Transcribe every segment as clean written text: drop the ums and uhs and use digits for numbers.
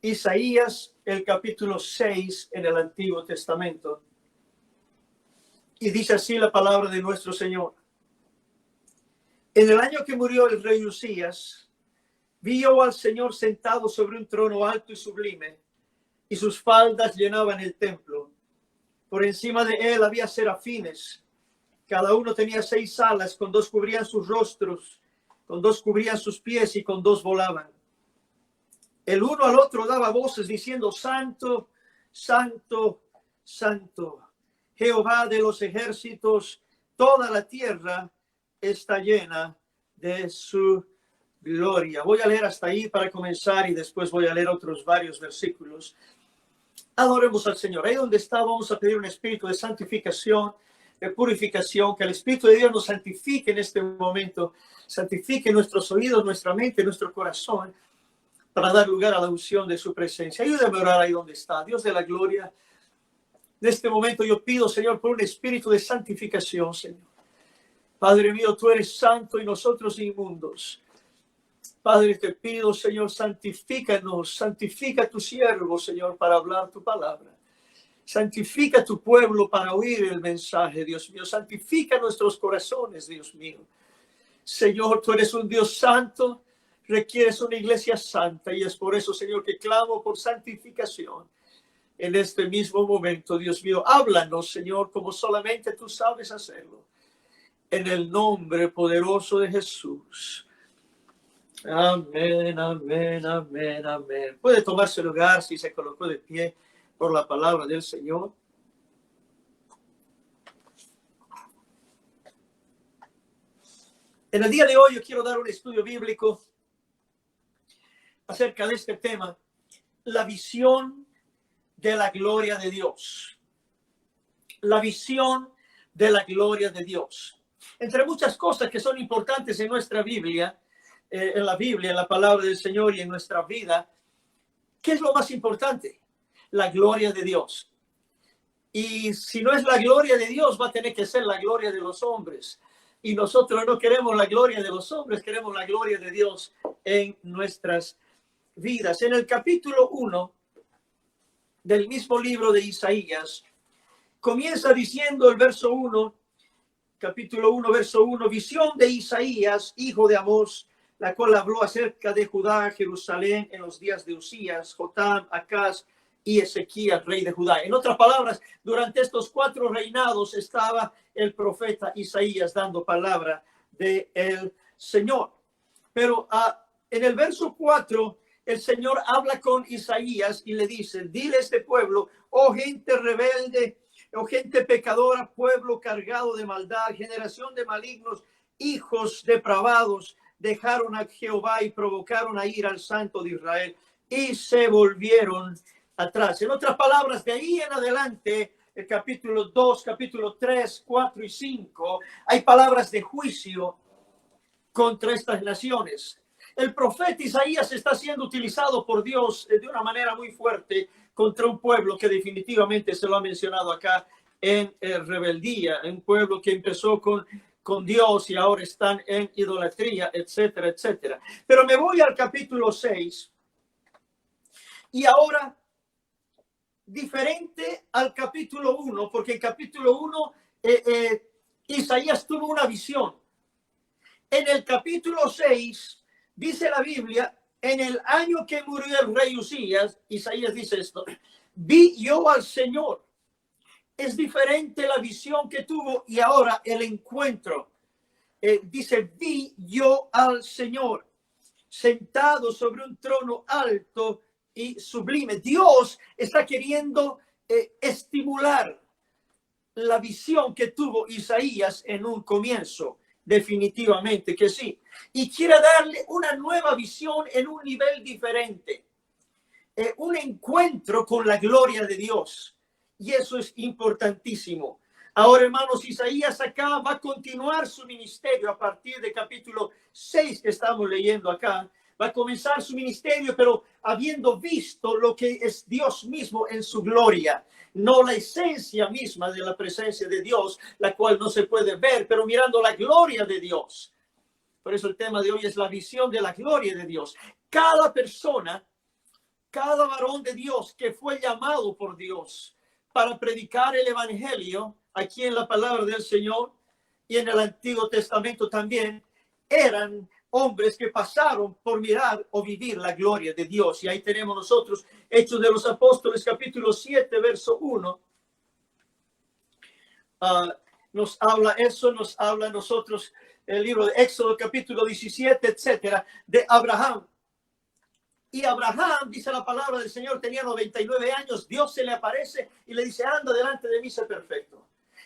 Isaías, el capítulo 6 en el Antiguo Testamento. Y dice así la palabra de nuestro Señor. En el año que murió el rey Usías, vi yo al Señor sentado sobre un trono alto y sublime, y sus faldas llenaban el templo. Por encima de él había serafines. Cada uno tenía 6 alas, con 2 cubrían sus rostros, con 2 cubrían sus pies y con 2 volaban. El uno al otro daba voces diciendo: Santo, Santo, Santo, Jehová de los ejércitos, toda la tierra está llena de su gloria. Voy a leer hasta ahí para comenzar y después voy a leer otros varios versículos. Adoremos al Señor. Ahí donde está, vamos a pedir un espíritu de santificación, de purificación, que el Espíritu de Dios nos santifique en este momento, santifique nuestros oídos, nuestra mente, nuestro corazón, para dar lugar a la unción de su presencia. Ayúdame a orar ahí donde está. Dios de la gloria, en este momento yo pido, Señor, por un espíritu de santificación, Señor. Padre mío, tú eres santo y nosotros inmundos. Padre, te pido, Señor, santifícanos, santifica a tu siervo, Señor, para hablar tu palabra. Santifica a tu pueblo para oír el mensaje, Dios mío. Santifica nuestros corazones, Dios mío. Señor, tú eres un Dios santo, requieres una iglesia santa, y es por eso, Señor, que clamo por santificación en este mismo momento. Dios mío, háblanos, Señor, como solamente tú sabes hacerlo, en el nombre poderoso de Jesús. Amén, amén, amén, amén. Puede tomarse lugar si se colocó de pie por la palabra del Señor. En el día de hoy yo quiero dar un estudio bíblico acerca de este tema, la visión de la gloria de Dios. La visión de la gloria de Dios. Entre muchas cosas que son importantes en nuestra Biblia, en la palabra del Señor y en nuestra vida, ¿qué es lo más importante? La gloria de Dios. Y si no es la gloria de Dios, va a tener que ser la gloria de los hombres. Y nosotros no queremos la gloria de los hombres, queremos la gloria de Dios en nuestras vidas. En el capítulo 1 del mismo libro de Isaías, comienza diciendo el verso 1, capítulo 1, verso 1, visión de Isaías, hijo de Amós, la cual habló acerca de Judá, Jerusalén, en los días de Usías, Jotam, Acaz y Ezequías, rey de Judá. En otras palabras, durante estos 4 reinados estaba el profeta Isaías dando palabra del Señor. Pero en el verso 4, el Señor habla con Isaías y le dice: dile a este pueblo, oh gente rebelde, oh gente pecadora, pueblo cargado de maldad, generación de malignos, hijos depravados, dejaron a Jehová y provocaron a ir al Santo de Israel y se volvieron atrás. En otras palabras, de ahí en adelante, el capítulo 2, capítulo 3, 4 y 5, hay palabras de juicio contra estas naciones. El profeta Isaías está siendo utilizado por Dios de una manera muy fuerte contra un pueblo que definitivamente se lo ha mencionado acá en rebeldía, un pueblo que empezó con Dios y ahora están en idolatría, etcétera, etcétera. Pero me voy al capítulo 6 y ahora, diferente al capítulo 1, porque en capítulo 1 Isaías tuvo una visión. En el capítulo 6 dice la Biblia, en el año que murió el rey Usías, Isaías dice esto: vi yo al Señor. Es diferente la visión que tuvo y ahora el encuentro. Dice: vi yo al Señor sentado sobre un trono alto y sublime. Dios está queriendo estimular la visión que tuvo Isaías en un comienzo. Definitivamente que sí. Y quiere darle una nueva visión en un nivel diferente. Un encuentro con la gloria de Dios. Y eso es importantísimo. Ahora, hermanos, Isaías acá va a continuar su ministerio a partir del capítulo 6 que estamos leyendo acá. Va a comenzar su ministerio, pero habiendo visto lo que es Dios mismo en su gloria. No la esencia misma de la presencia de Dios, la cual no se puede ver, pero mirando la gloria de Dios. Por eso el tema de hoy es la visión de la gloria de Dios. Cada persona cada varón de Dios que fue llamado por Dios para predicar el evangelio aquí en la palabra del Señor y en el Antiguo Testamento también, eran hombres que pasaron por mirar o vivir la gloria de Dios. Y ahí tenemos nosotros Hechos de los Apóstoles, capítulo 7, verso 1. Nos habla eso, nos habla nosotros el libro de Éxodo, capítulo 17, etcétera, de Abraham. Y Abraham, dice la palabra del Señor, tenía 99 años. Dios se le aparece y le dice: anda delante de mí, sé perfecto.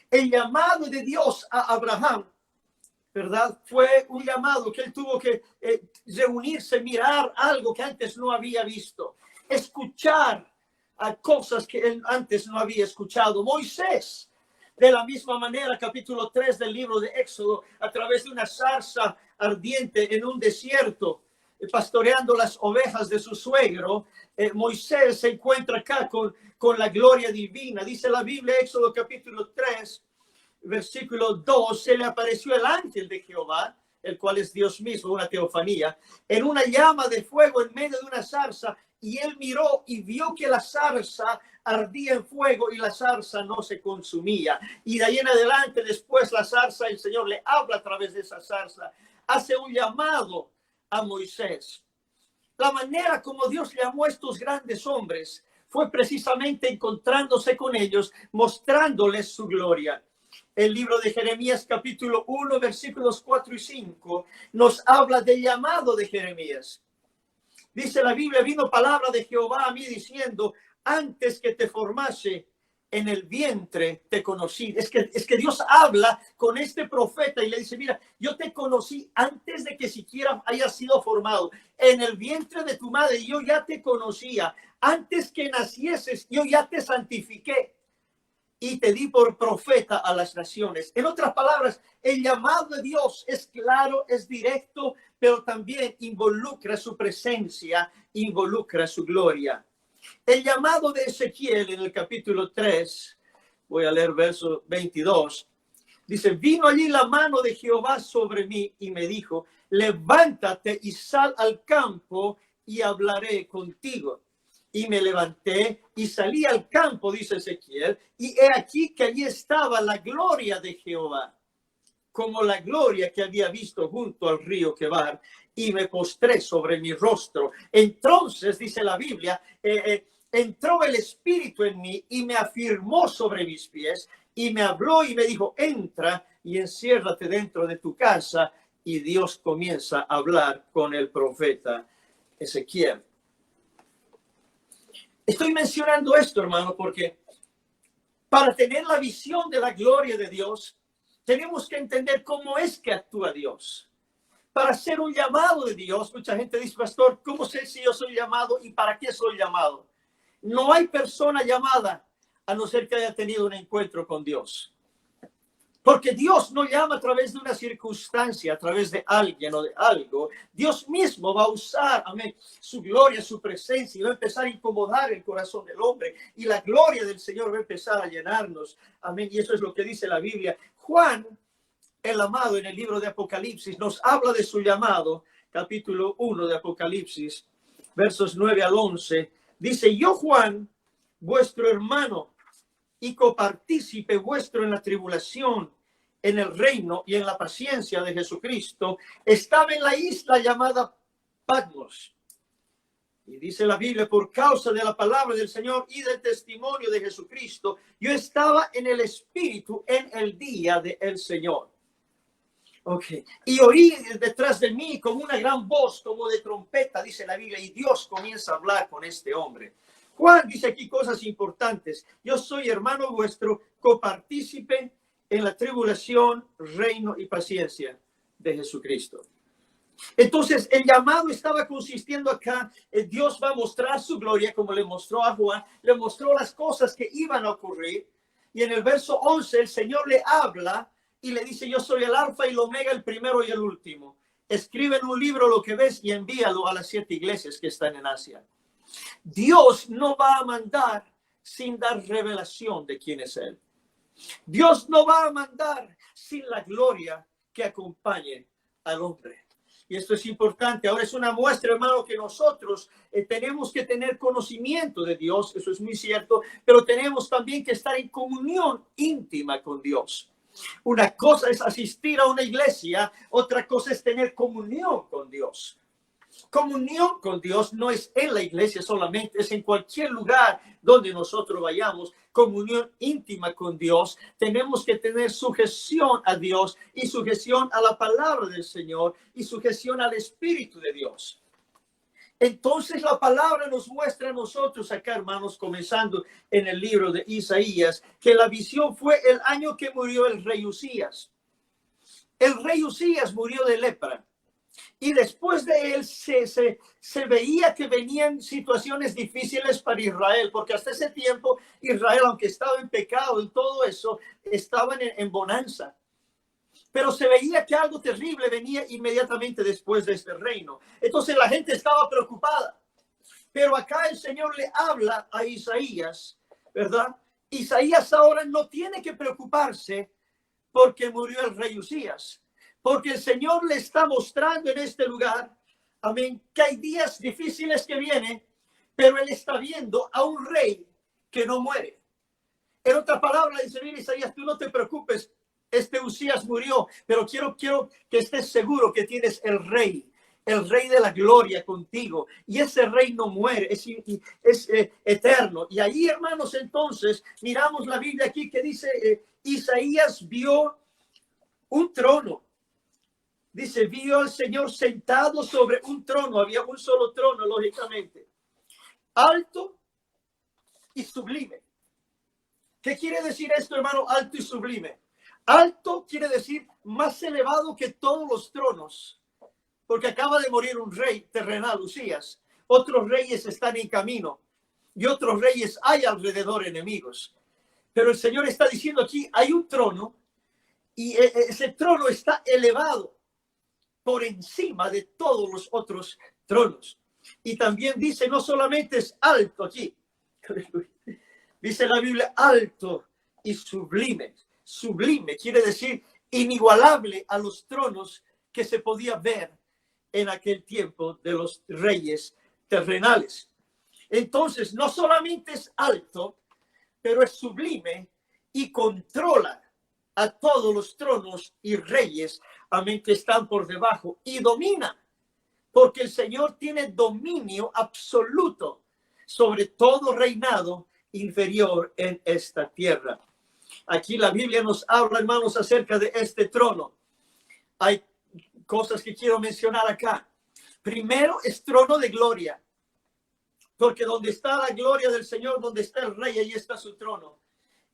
El llamado de Dios a Abraham, ¿verdad?, fue un llamado que él tuvo que reunirse, mirar algo que antes no había visto, escuchar a cosas que él antes no había escuchado. Moisés, de la misma manera, capítulo 3 del libro de Éxodo, a través de una zarza ardiente en un desierto, pastoreando las ovejas de su suegro, Moisés se encuentra acá con la gloria divina. Dice la Biblia, Éxodo capítulo 3, versículo 2, se le apareció el ángel de Jehová, el cual es Dios mismo, una teofanía, en una llama de fuego en medio de una zarza, y él miró y vio que la zarza ardía en fuego y la zarza no se consumía. Y de ahí en adelante, después la zarza, el Señor le habla a través de esa zarza, hace un llamado a Moisés. La manera como Dios llamó a estos grandes hombres fue precisamente encontrándose con ellos, mostrándoles su gloria. El libro de Jeremías capítulo 1 versículos 4 y 5 nos habla del llamado de Jeremías. Dice la Biblia: vino palabra de Jehová a mí diciendo: antes que te formase en el vientre te conocí. Es que Dios habla con este profeta y le dice: mira, yo te conocí antes de que siquiera hayas sido formado. En el vientre de tu madre yo ya te conocía. Antes que nacieses yo ya te santifiqué y te di por profeta a las naciones. En otras palabras, el llamado de Dios es claro, es directo, pero también involucra su presencia, involucra su gloria. El llamado de Ezequiel en el capítulo 3, voy a leer verso 22, dice: vino allí la mano de Jehová sobre mí y me dijo: levántate y sal al campo y hablaré contigo. Y me levanté y salí al campo, dice Ezequiel, y he aquí que allí estaba la gloria de Jehová, como la gloria que había visto junto al río Quebar, y me postré sobre mi rostro. Entonces, dice la Biblia, entró el Espíritu en mí y me afirmó sobre mis pies y me habló y me dijo: entra y enciérrate dentro de tu casa. Y Dios comienza a hablar con el profeta Ezequiel. Estoy mencionando esto, hermano, porque para tener la visión de la gloria de Dios, tenemos que entender cómo es que actúa Dios. Para ser un llamado de Dios, mucha gente dice: pastor, ¿cómo sé si yo soy llamado y para qué soy llamado? No hay persona llamada a no ser que haya tenido un encuentro con Dios. Porque Dios no llama a través de una circunstancia, a través de alguien o de algo. Dios mismo va a usar, amén, su gloria, su presencia, y va a empezar a incomodar el corazón del hombre. Y la gloria del Señor va a empezar a llenarnos. Amén. Y eso es lo que dice la Biblia. Juan, el amado, en el libro de Apocalipsis, nos habla de su llamado. Capítulo 1 de Apocalipsis, versos 9 al 11. Dice: yo, Juan, vuestro hermano y copartícipe vuestro en la tribulación, en el reino y en la paciencia de Jesucristo, estaba en la isla llamada Patmos. Y dice la Biblia: por causa de la palabra del Señor y del testimonio de Jesucristo, yo estaba en el Espíritu en el día del Señor. Okay. Y oí detrás de mí como una gran voz, como de trompeta, dice la Biblia, y Dios comienza a hablar con este hombre. Juan dice aquí cosas importantes: yo soy hermano vuestro, copartícipe en la tribulación, reino y paciencia de Jesucristo. Entonces, el llamado estaba consistiendo acá. Dios va a mostrar su gloria, como le mostró a Juan, le mostró las cosas que iban a ocurrir. Y en el verso 11, el Señor le habla y le dice: yo soy el alfa y el omega, el primero y el último. Escribe en un libro lo que ves y envíalo a las 7 iglesias que están en Asia. Dios no va a mandar sin dar revelación de quién es Él. Dios no va a mandar sin la gloria que acompañe al hombre. Y esto es importante. Ahora es una muestra, hermano, que nosotros tenemos que tener conocimiento de Dios. Eso es muy cierto. Pero tenemos también que estar en comunión íntima con Dios. Una cosa es asistir a una iglesia. Otra cosa es tener comunión con Dios. Comunión con Dios no es en la iglesia solamente, es en cualquier lugar donde nosotros vayamos. Comunión íntima con Dios. Tenemos que tener sujeción a Dios y sujeción a la palabra del Señor y sujeción al Espíritu de Dios. Entonces la palabra nos muestra a nosotros acá, hermanos, comenzando en el libro de Isaías, que la visión fue el año que murió el rey Usías. El rey Usías murió de lepra. Y después de él se veía que venían situaciones difíciles para Israel, porque hasta ese tiempo Israel, aunque estaba en pecado y todo eso, estaban en bonanza. Pero se veía que algo terrible venía inmediatamente después de este reino. Entonces la gente estaba preocupada. Pero acá el Señor le habla a Isaías, ¿verdad? Isaías ahora no tiene que preocuparse porque murió el rey Usías. Porque el Señor le está mostrando en este lugar, amén, que hay días difíciles que vienen, pero él está viendo a un rey que no muere. En otra palabra, dice, mira, Isaías, tú no te preocupes, este Usías murió, pero quiero que estés seguro que tienes el rey de la gloria contigo, y ese rey no muere, es eterno. Y ahí, hermanos, entonces, miramos la Biblia aquí que dice, Isaías vio un trono. Dice, vio al Señor sentado sobre un trono. Había un solo trono, lógicamente. Alto y sublime. ¿Qué quiere decir esto, hermano? Alto y sublime. Alto quiere decir más elevado que todos los tronos. Porque acaba de morir un rey terrenal, Usías. Otros reyes están en camino. Y otros reyes hay alrededor enemigos. Pero el Señor está diciendo aquí, hay un trono. Y ese trono está elevado por encima de todos los otros tronos. Y también dice, no solamente es alto aquí, dice la Biblia, alto y sublime. Sublime quiere decir inigualable a los tronos que se podía ver en aquel tiempo de los reyes terrenales. Entonces, no solamente es alto, pero es sublime y controla a todos los tronos y reyes, amén, que están por debajo, y domina, porque el Señor tiene dominio absoluto sobre todo reinado inferior en esta tierra. Aquí la Biblia nos habla, hermanos, acerca de este trono. Hay cosas que quiero mencionar acá. Primero es trono de gloria, porque donde está la gloria del Señor, donde está el rey, ahí está su trono.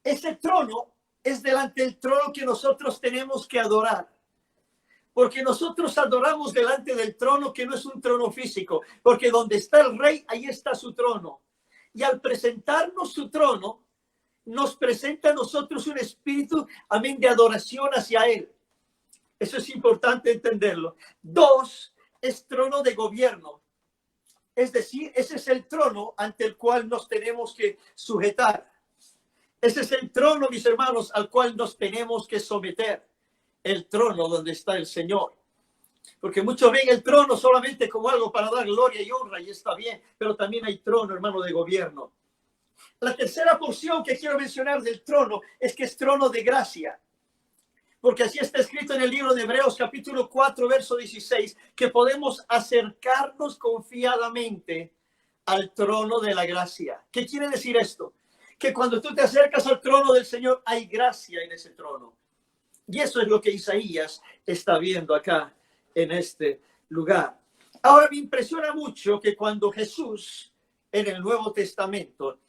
Ese trono es delante del trono que nosotros tenemos que adorar. Porque nosotros adoramos delante del trono que no es un trono físico. Porque donde está el rey, ahí está su trono. Y al presentarnos su trono, nos presenta a nosotros un espíritu, amén, de adoración hacia él. Eso es importante entenderlo. Dos, es trono de gobierno. Es decir, ese es el trono ante el cual nos tenemos que sujetar. Ese es el trono, mis hermanos, al cual nos tenemos que someter. El trono donde está el Señor. Porque muchos ven el trono solamente como algo para dar gloria y honra, y está bien, pero también hay trono, hermano, de gobierno. La tercera porción que quiero mencionar del trono es que es trono de gracia. Porque así está escrito en el libro de Hebreos, capítulo 4, verso 16, que podemos acercarnos confiadamente al trono de la gracia. ¿Qué quiere decir esto? Que cuando tú te acercas al trono del Señor, hay gracia en ese trono. Y eso es lo que Isaías está viendo acá en este lugar. Ahora me impresiona mucho que cuando Jesús en el Nuevo Testamento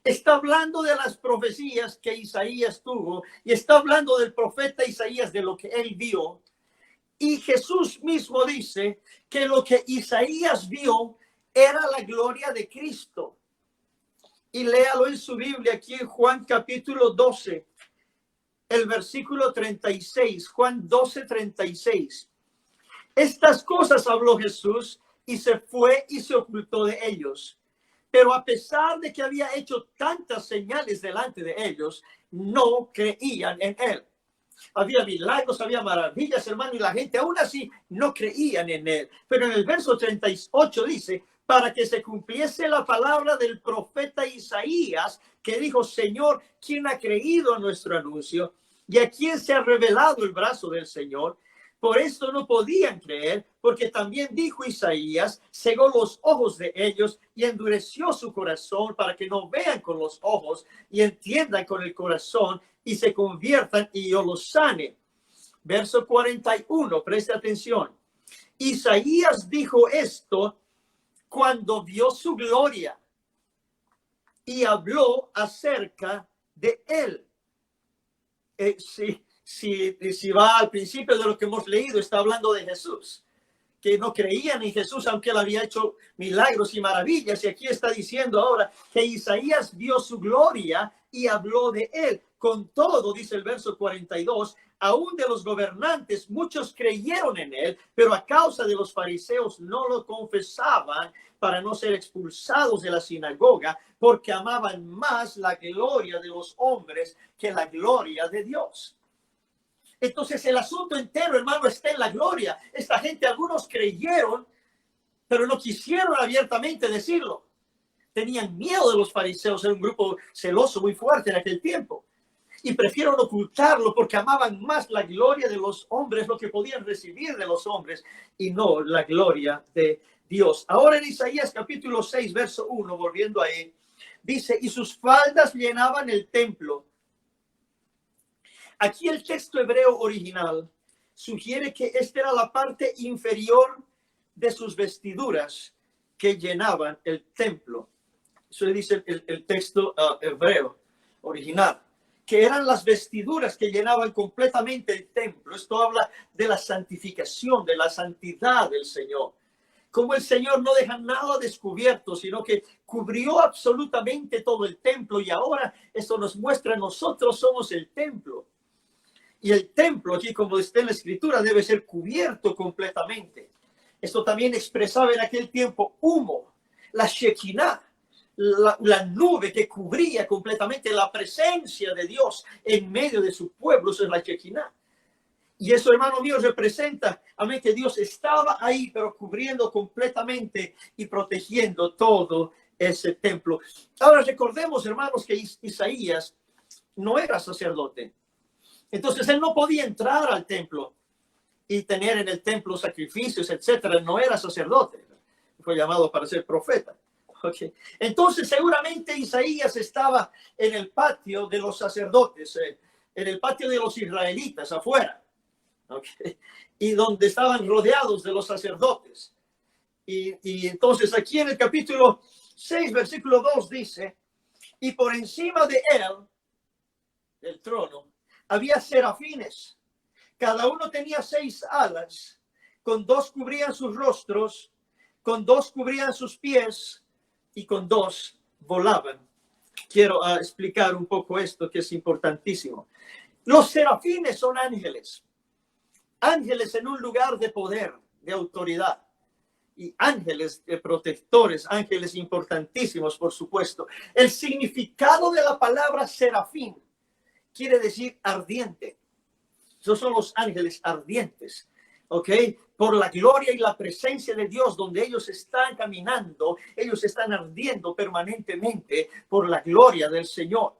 está hablando de las profecías que Isaías tuvo y está hablando del profeta Isaías, de lo que él vio, y Jesús mismo dice que lo que Isaías vio era la gloria de Cristo. Y léalo en su Biblia aquí en Juan capítulo 12, el versículo 36, Juan 12, 36. Estas cosas habló Jesús y se fue y se ocultó de ellos. Pero a pesar de que había hecho tantas señales delante de ellos, no creían en él. Había milagros, había maravillas, hermano, y la gente aún así no creían en él. Pero en el verso 38 dice, para que se cumpliese la palabra del profeta Isaías, que dijo, Señor, ¿quién ha creído a nuestro anuncio? ¿Y a quién se ha revelado el brazo del Señor? Por esto no podían creer, porque también dijo Isaías, cegó los ojos de ellos y endureció su corazón para que no vean con los ojos y entiendan con el corazón y se conviertan y yo los sane. Verso 41, preste atención. Isaías dijo esto cuando vio su gloria y habló acerca de él. Si va al principio de lo que hemos leído, está hablando de Jesús, que no creían en Jesús, aunque él había hecho milagros y maravillas. Y aquí está diciendo ahora que Isaías vio su gloria y habló de él. Con todo, dice el verso 42, aún de los gobernantes, muchos creyeron en él, pero a causa de los fariseos no lo confesaban para no ser expulsados de la sinagoga, porque amaban más la gloria de los hombres que la gloria de Dios. Entonces el asunto entero, hermano, está en la gloria. Esta gente, algunos creyeron, pero no quisieron abiertamente decirlo. Tenían miedo de los fariseos, era un grupo celoso muy fuerte en aquel tiempo. Y prefirieron ocultarlo porque amaban más la gloria de los hombres, lo que podían recibir de los hombres, y no la gloria de Dios. Ahora en Isaías capítulo 6, verso 1, volviendo ahí, dice, y sus faldas llenaban el templo. Aquí el texto hebreo original sugiere que esta era la parte inferior de sus vestiduras que llenaban el templo. Eso dice el texto hebreo original, que eran las vestiduras que llenaban completamente el templo. Esto habla de la santificación, de la santidad del Señor. Como el Señor no deja nada descubierto, sino que cubrió absolutamente todo el templo. Y ahora esto nos muestra, nosotros somos el templo. Y el templo, aquí como está en la escritura, debe ser cubierto completamente. Esto también expresaba en aquel tiempo humo, la Shekinah, la nube que cubría completamente la presencia de Dios en medio de su pueblo. Eso es la Shekinah. Y eso, hermano mío, representa, amén, que Dios estaba ahí, pero cubriendo completamente y protegiendo todo ese templo. Ahora recordemos, hermanos, que Isaías no era sacerdote. Entonces él no podía entrar al templo y tener en el templo sacrificios, etcétera. No era sacerdote. Fue llamado para ser profeta. Okay. Entonces seguramente Isaías estaba en el patio de los sacerdotes, en el patio de los israelitas afuera. Okay. Y donde estaban rodeados de los sacerdotes. Y entonces aquí en el capítulo 6, versículo 2 dice, y por encima de él, del trono, había serafines. Cada uno tenía 6 alas. Con 2 cubrían sus rostros, con 2 cubrían sus pies y con 2 volaban. Quiero explicar un poco esto que es importantísimo. Los serafines son ángeles. Ángeles en un lugar de poder, de autoridad. Y ángeles protectores, ángeles importantísimos, por supuesto. El significado de la palabra serafín quiere decir ardiente. Esos son los ángeles ardientes, ¿ok? Por la gloria y la presencia de Dios, donde ellos están caminando, ellos están ardiendo permanentemente por la gloria del Señor.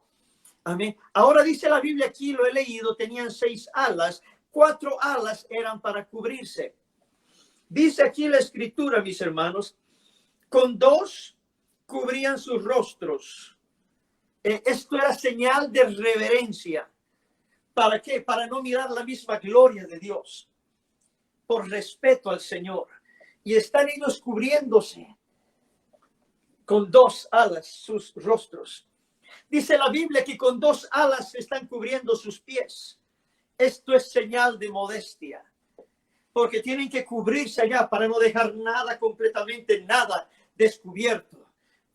Amén. Ahora dice la Biblia, aquí lo he leído, tenían 6 alas, 4 alas eran para cubrirse. Dice aquí la escritura, mis hermanos, con 2 cubrían sus rostros. Esto era señal de reverencia. ¿Para qué? Para no mirar la misma gloria de Dios. Por respeto al Señor. Y están ellos cubriéndose con 2 alas sus rostros. Dice la Biblia que con 2 alas están cubriendo sus pies. Esto es señal de modestia. Porque tienen que cubrirse allá para no dejar nada, completamente nada descubierto.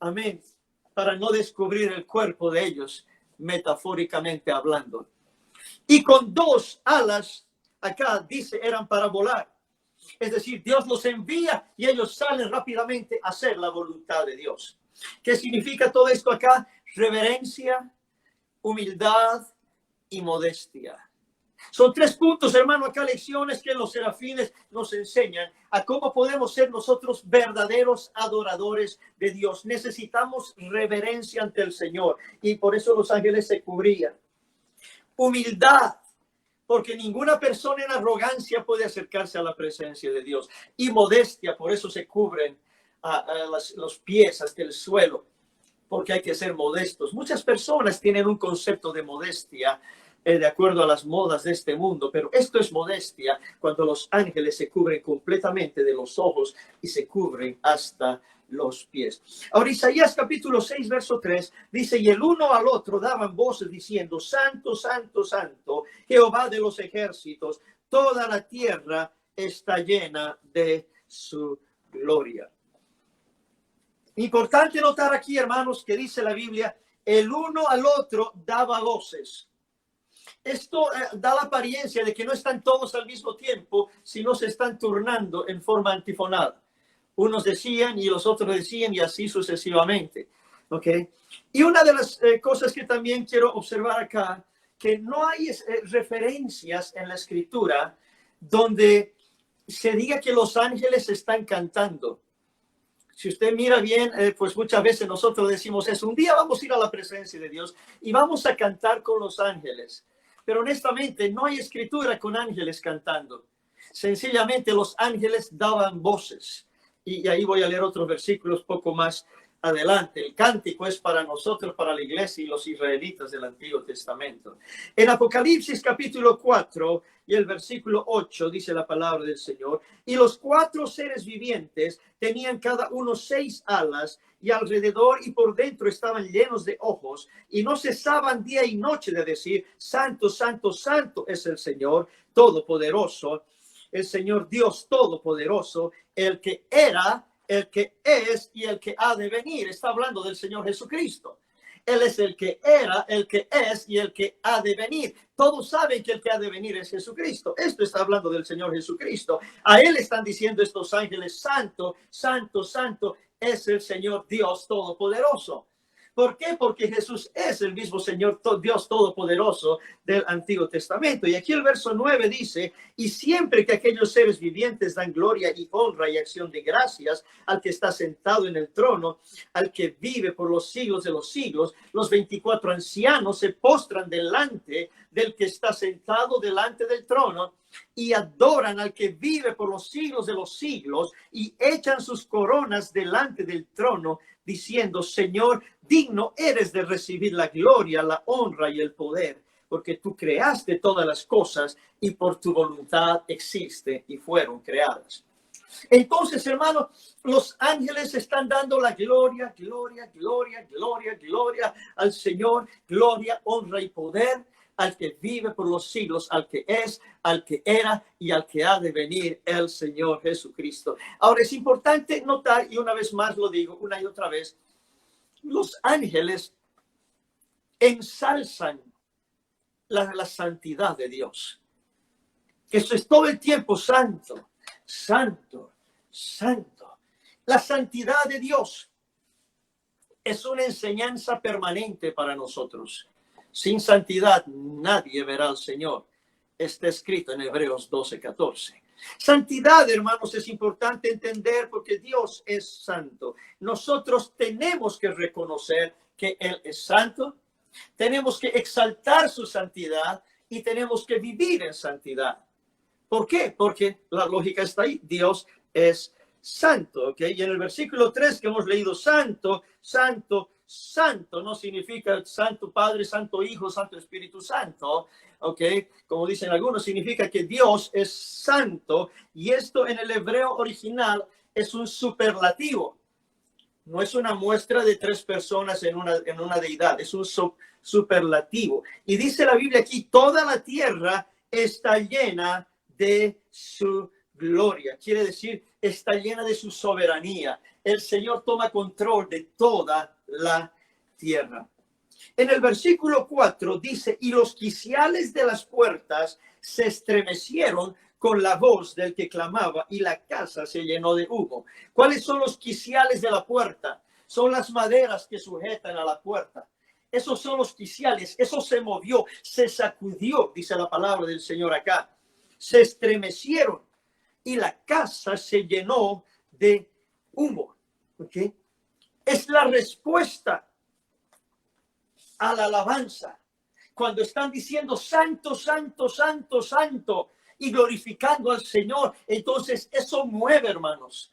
Amén. Para no descubrir el cuerpo de ellos, metafóricamente hablando. Y con 2 alas, acá dice, eran para volar. Es decir, Dios los envía y ellos salen rápidamente a hacer la voluntad de Dios. ¿Qué significa todo esto acá? Reverencia, humildad y modestia. Son 3 puntos, hermano, acá lecciones que los serafines nos enseñan a cómo podemos ser nosotros verdaderos adoradores de Dios. Necesitamos reverencia ante el Señor y por eso los ángeles se cubrían. Humildad, porque ninguna persona en arrogancia puede acercarse a la presencia de Dios. Y modestia, por eso se cubren los pies hasta el suelo, porque hay que ser modestos. Muchas personas tienen un concepto de modestia de acuerdo a las modas de este mundo, pero esto es modestia cuando los ángeles se cubren completamente de los ojos y se cubren hasta los pies. Ahora Isaías capítulo 6 verso 3 dice: y el uno al otro daban voces diciendo: Santo, Santo, Santo, Jehová de los ejércitos, toda la tierra está llena de su gloria. Importante notar aquí, hermanos, que dice la Biblia, el uno al otro daba voces. Esto da la apariencia de que no están todos al mismo tiempo, sino se están turnando en forma antifonal. Unos decían y los otros decían y así sucesivamente. ¿Okay? Y una de las cosas que también quiero observar acá, que no hay referencias en la escritura donde se diga que los ángeles están cantando. Si usted mira bien, pues muchas veces nosotros decimos eso. Un día vamos a ir a la presencia de Dios y vamos a cantar con los ángeles. Pero honestamente no hay escritura con ángeles cantando. Sencillamente los ángeles daban voces. Y ahí voy a leer otros versículos poco más adelante. El cántico es para nosotros, para la iglesia y los israelitas del Antiguo Testamento. En Apocalipsis capítulo 4 y el versículo 8 dice la palabra del Señor: y los 4 seres vivientes tenían cada uno 6 alas, y alrededor y por dentro estaban llenos de ojos, y no cesaban día y noche de decir: Santo, Santo, Santo es el Señor Todopoderoso, el Señor Dios Todopoderoso, el que era, el que es y el que ha de venir. Está hablando del Señor Jesucristo. Él es el que era, el que es y el que ha de venir. Todos saben que el que ha de venir es Jesucristo. Esto está hablando del Señor Jesucristo. A Él están diciendo estos ángeles: Santo, Santo, Santo es el Señor Dios Todopoderoso. ¿Por qué? Porque Jesús es el mismo Señor Dios Todopoderoso del Antiguo Testamento. Y aquí el verso 9 dice: y siempre que aquellos seres vivientes dan gloria y honra y acción de gracias al que está sentado en el trono, al que vive por los siglos de los siglos, los 24 ancianos se postran delante del que está sentado delante del trono y adoran al que vive por los siglos de los siglos, y echan sus coronas delante del trono, diciendo: Señor, digno eres de recibir la gloria, la honra y el poder, porque tú creaste todas las cosas y por tu voluntad existen y fueron creadas. Entonces, hermano, los ángeles están dando la gloria, gloria, gloria, gloria, gloria al Señor, gloria, honra y poder al que vive por los siglos, al que es, al que era y al que ha de venir, el Señor Jesucristo. Ahora es importante notar, y una vez más lo digo, una y otra vez, los ángeles ensalzan la santidad de Dios. Eso es todo el tiempo: santo, santo, santo. La santidad de Dios es una enseñanza permanente para nosotros. Sin santidad nadie verá al Señor. Está escrito en Hebreos 12:14. Santidad, hermanos, es importante entender porque Dios es santo. Nosotros tenemos que reconocer que Él es santo, tenemos que exaltar su santidad y tenemos que vivir en santidad. ¿Por qué? Porque la lógica está ahí. Dios es santo, ¿ok? Y en el versículo 3 que hemos leído, santo, santo, santo, no significa santo Padre, santo Hijo, santo Espíritu Santo, ¿ok? Como dicen algunos, significa que Dios es santo, y esto en el hebreo original es un superlativo. No es una muestra de 3 personas en una deidad, es un superlativo. Y dice la Biblia aquí: toda la tierra está llena de su gloria. Quiere decir, está llena de su soberanía. El Señor toma control de toda la tierra. En el versículo 4 dice: y los quiciales de las puertas se estremecieron con la voz del que clamaba, y la casa se llenó de humo. ¿Cuáles son los quiciales de la puerta? Son las maderas que sujetan a la puerta. Esos son los quiciales. Eso se movió, se sacudió, dice la palabra del Señor acá. Se estremecieron y la casa se llenó de humo. ¿Okay? Es la respuesta a la alabanza. Cuando están diciendo santo, santo, santo, santo y glorificando al Señor, entonces eso mueve, hermanos.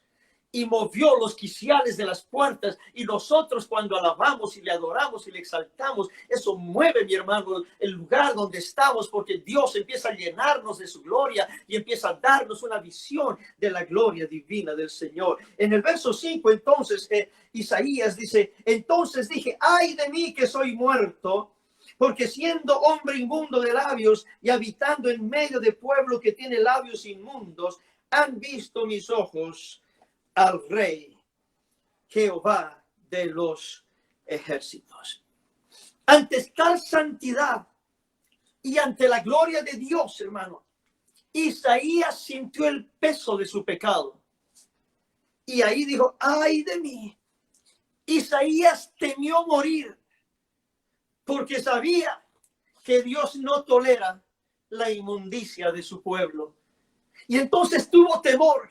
Y movió los quiciales de las puertas. Y nosotros cuando alabamos y le adoramos y le exaltamos, eso mueve, mi hermano, el lugar donde estamos, porque Dios empieza a llenarnos de su gloria y empieza a darnos una visión de la gloria divina del Señor. En el verso 5, entonces, Isaías dice, entonces dije, ay de mí que soy muerto, porque siendo hombre inmundo de labios y habitando en medio de pueblo que tiene labios inmundos, han visto mis ojos al Rey, Jehová de los ejércitos. Ante tal santidad y ante la gloria de Dios, hermano, Isaías sintió el peso de su pecado. Y ahí dijo, ay de mí. Isaías temió morir porque sabía que Dios no tolera la inmundicia de su pueblo. Y entonces tuvo temor.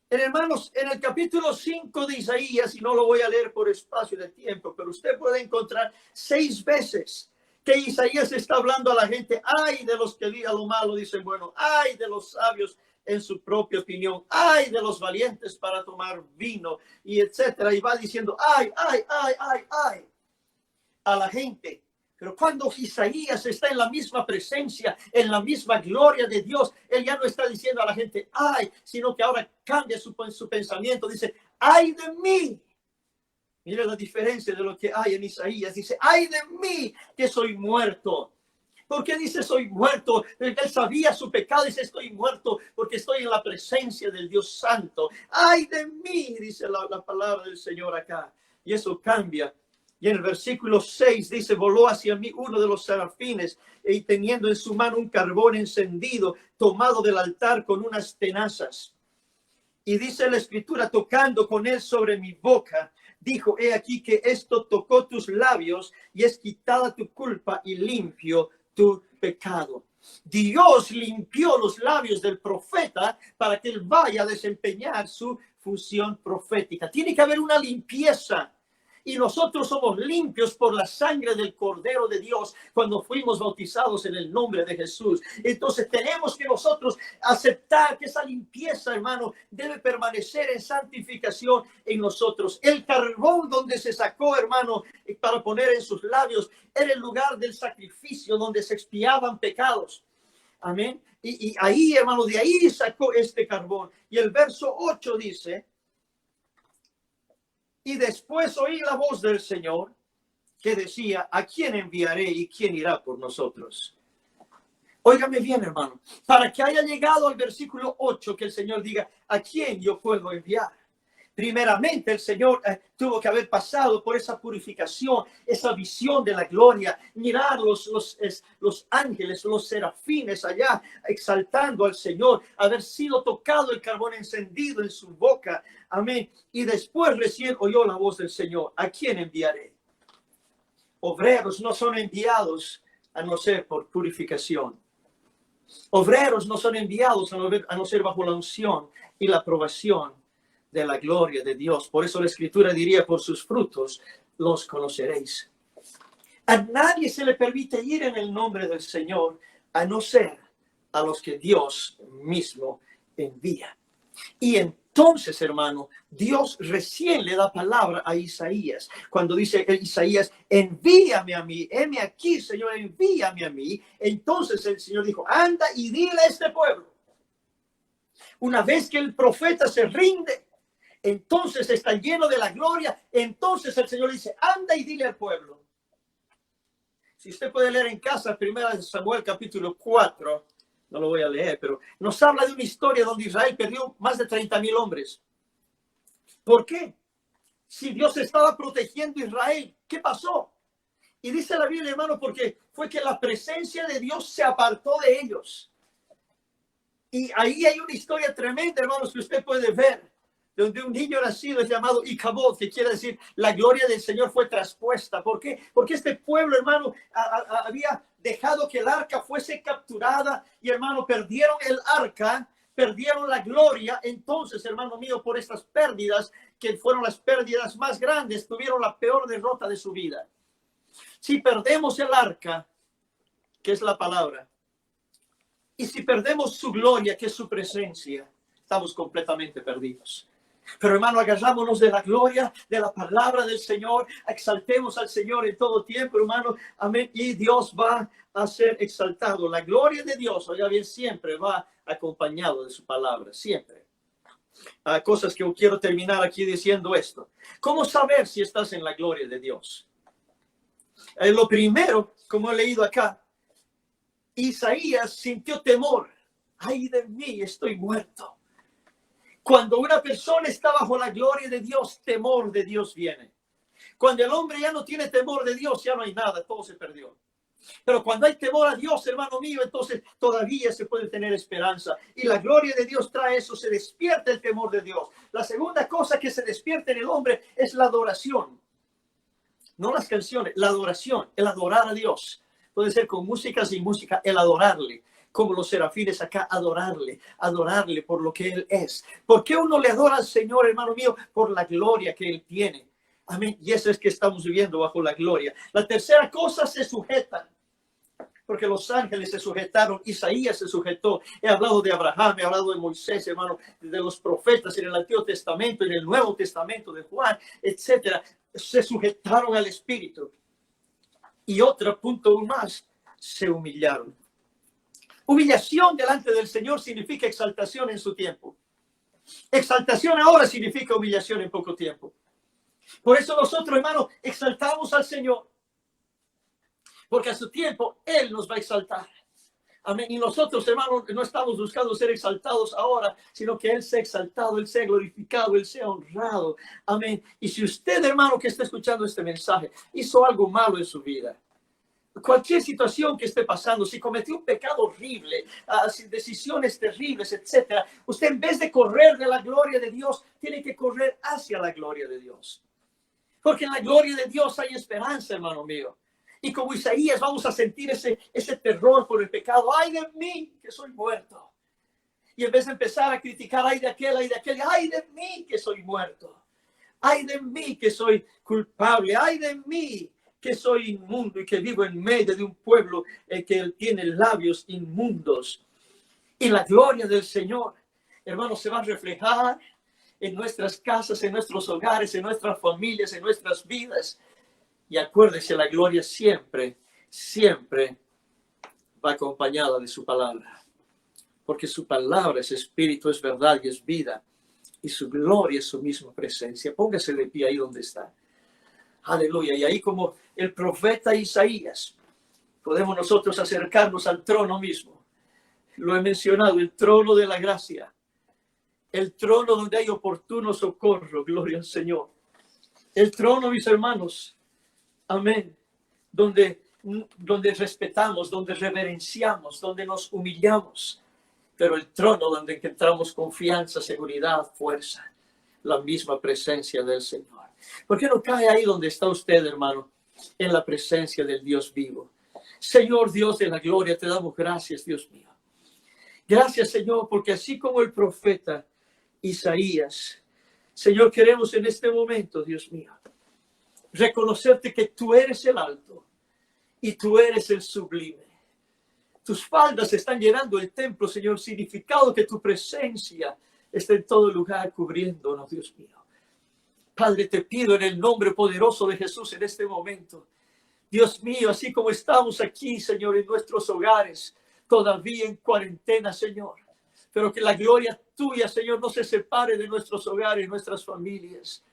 Hermanos, en el capítulo 5 de Isaías, y no lo voy a leer por espacio de tiempo, pero usted puede encontrar 6 veces que Isaías está hablando a la gente. Ay de los que digan lo malo, dicen bueno. Ay de los sabios en su propia opinión. Ay de los valientes para tomar vino, y etcétera. Y va diciendo ay, ay, ay, ay, ay a la gente. Pero cuando Isaías está en la misma presencia, en la misma gloria de Dios, él ya no está diciendo a la gente, ay, sino que ahora cambia su pensamiento. Dice, ay de mí. Mire la diferencia de lo que hay en Isaías. Dice, ay de mí que soy muerto. ¿Por qué dice soy muerto? Él sabía su pecado. Dice, estoy muerto porque estoy en la presencia del Dios Santo. Ay de mí, dice la palabra del Señor acá. Y eso cambia. Y en el versículo 6 dice, voló hacia mí uno de los serafines y teniendo en su mano un carbón encendido, tomado del altar con unas tenazas. Y dice la escritura, tocando con él sobre mi boca, dijo, he aquí que esto tocó tus labios y es quitada tu culpa y limpio tu pecado. Dios limpió los labios del profeta para que él vaya a desempeñar su función profética. Tiene que haber una limpieza. Y nosotros somos limpios por la sangre del Cordero de Dios cuando fuimos bautizados en el nombre de Jesús. Entonces tenemos que nosotros aceptar que esa limpieza, hermano, debe permanecer en santificación en nosotros. El carbón donde se sacó, hermano, para poner en sus labios, era el lugar del sacrificio donde se expiaban pecados. Amén. Y ahí, hermano, de ahí sacó este carbón. Y el verso 8 dice, y después oí la voz del Señor que decía, ¿a quién enviaré y quién irá por nosotros? Óigame bien, hermano, para que haya llegado al versículo 8, que el Señor diga, ¿a quién yo puedo enviar? Primeramente, el Señor tuvo que haber pasado por esa purificación, esa visión de la gloria, mirar los ángeles, los serafines allá exaltando al Señor, haber sido tocado el carbón encendido en su boca. Amén. Y después recién oyó la voz del Señor. ¿A quién enviaré? Obreros no son enviados a no ser por purificación. Obreros no son enviados a no ser bajo la unción y la aprobación de la gloria de Dios. Por eso la Escritura diría, por sus frutos los conoceréis. A nadie se le permite ir en el nombre del Señor a no ser a los que Dios mismo envía. Y entonces, hermano, Dios recién le da palabra a Isaías. Cuando dice Isaías, envíame a mí, heme aquí, Señor, envíame a mí. Entonces el Señor dijo, anda y dile a este pueblo. Una vez que el profeta se rinde, entonces está lleno de la gloria. Entonces el Señor dice, anda y dile al pueblo. Si usted puede leer en casa, 1 Samuel capítulo 4, no lo voy a leer, pero nos habla de una historia donde Israel perdió más de 30,000 hombres. ¿Por qué? Si Dios estaba protegiendo a Israel, ¿qué pasó? Y dice la Biblia, hermano, porque fue que la presencia de Dios se apartó de ellos. Y ahí hay una historia tremenda, hermanos, que usted puede ver. donde un niño nacido es llamado Icabod, que quiere decir la gloria del Señor fue traspuesta. ¿Por qué? Porque este pueblo, hermano, había dejado que el arca fuese capturada y, hermano, perdieron el arca, perdieron la gloria. Entonces, hermano mío, por estas pérdidas, que fueron las pérdidas más grandes, tuvieron la peor derrota de su vida. Si perdemos el arca, que es la palabra, y si perdemos su gloria, que es su presencia, estamos completamente perdidos. Pero, hermano, agarrámonos de la gloria, de la palabra del Señor, exaltemos al Señor en todo tiempo, hermano, amén, y Dios va a ser exaltado. La gloria de Dios, oiga bien, siempre va acompañado de su palabra, siempre. Cosas que yo quiero terminar aquí diciendo esto. ¿Cómo saber si estás en la gloria de Dios? Lo primero, como he leído acá, Isaías sintió temor. Ay de mí, estoy muerto. Cuando una persona está bajo la gloria de Dios, temor de Dios viene. Cuando el hombre ya no tiene temor de Dios, ya no hay nada, todo se perdió. Pero cuando hay temor a Dios, hermano mío, entonces todavía se puede tener esperanza. Y la gloria de Dios trae eso, se despierta el temor de Dios. La segunda cosa que se despierta en el hombre es la adoración. No las canciones, la adoración, el adorar a Dios. Puede ser con música, sin música, el adorarle. Como los serafines acá, adorarle por lo que Él es. ¿Por qué uno le adora al Señor, hermano mío? Por la gloria que Él tiene. Amén. Y eso es que estamos viviendo bajo la gloria. La tercera cosa, se sujetan. Porque los ángeles se sujetaron, Isaías se sujetó. He hablado de Abraham, he hablado de Moisés, hermano, de los profetas en el Antiguo Testamento, en el Nuevo Testamento de Juan, etcétera. Se sujetaron al Espíritu. Y otro punto más, se humillaron. Humillación delante del Señor significa exaltación en su tiempo. Exaltación ahora significa humillación en poco tiempo. Por eso nosotros, hermanos, exaltamos al Señor. Porque a su tiempo Él nos va a exaltar. Amén. Y nosotros, hermanos, no estamos buscando ser exaltados ahora, sino que Él sea exaltado, Él sea glorificado, Él sea honrado. Amén. Y si usted, hermano, que está escuchando este mensaje, hizo algo malo en su vida, cualquier situación que esté pasando, si cometió un pecado horrible, decisiones terribles, etcétera, usted en vez de correr de la gloria de Dios, tiene que correr hacia la gloria de Dios. Porque en la gloria de Dios hay esperanza, hermano mío. Y como Isaías vamos a sentir ese terror por el pecado. ¡Ay de mí, que soy muerto! Y en vez de empezar a criticar, ¡ay de aquel, ay de aquel! ¡Ay de mí, que soy muerto! ¡Ay de mí, que soy culpable! ¡Ay de mí, que soy inmundo y que vivo en medio de un pueblo que tiene labios inmundos! Y la gloria del Señor, hermanos, se va a reflejar en nuestras casas, en nuestros hogares, en nuestras familias, en nuestras vidas. Y acuérdese, la gloria siempre, siempre va acompañada de su palabra. Porque su palabra es espíritu, es verdad y es vida. Y su gloria es su misma presencia. Póngase de pie ahí donde está. Aleluya. Y ahí, como el profeta Isaías, podemos nosotros acercarnos al trono mismo. Lo he mencionado, el trono de la gracia. El trono donde hay oportuno socorro. Gloria al Señor. El trono, mis hermanos. Amén. Donde respetamos, donde reverenciamos, donde nos humillamos. Pero el trono donde encontramos confianza, seguridad, fuerza. La misma presencia del Señor. ¿Por qué no cae ahí donde está usted, hermano? En la presencia del Dios vivo. Señor Dios de la gloria, te damos gracias, Dios mío. Gracias, Señor, porque así como el profeta Isaías, Señor, queremos en este momento, Dios mío, reconocerte que tú eres el alto y tú eres el sublime. Tus faldas están llenando el templo, Señor, significado que tu presencia está en todo lugar cubriéndonos, Dios mío. Padre, te pido en el nombre poderoso de Jesús en este momento. Dios mío, así como estamos aquí, Señor, en nuestros hogares, todavía en cuarentena, Señor. Pero que la gloria tuya, Señor, no se separe de nuestros hogares, nuestras familias,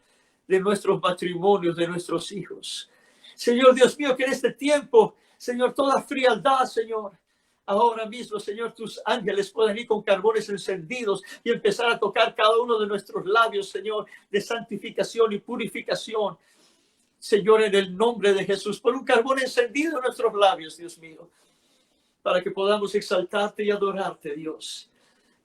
de nuestros matrimonios, de nuestros hijos. Señor Dios mío, que en este tiempo, Señor, toda frialdad, Señor, ahora mismo, Señor, tus ángeles pueden ir con carbones encendidos y empezar a tocar cada uno de nuestros labios, Señor, de santificación y purificación. Señor, en el nombre de Jesús, pon un carbón encendido en nuestros labios, Dios mío, para que podamos exaltarte y adorarte, Dios.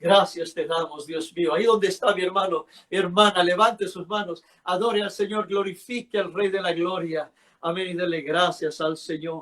Gracias te damos, Dios mío. Ahí donde está mi hermano, mi hermana, levante sus manos, adore al Señor, glorifique al Rey de la Gloria. Amén, y dele gracias al Señor.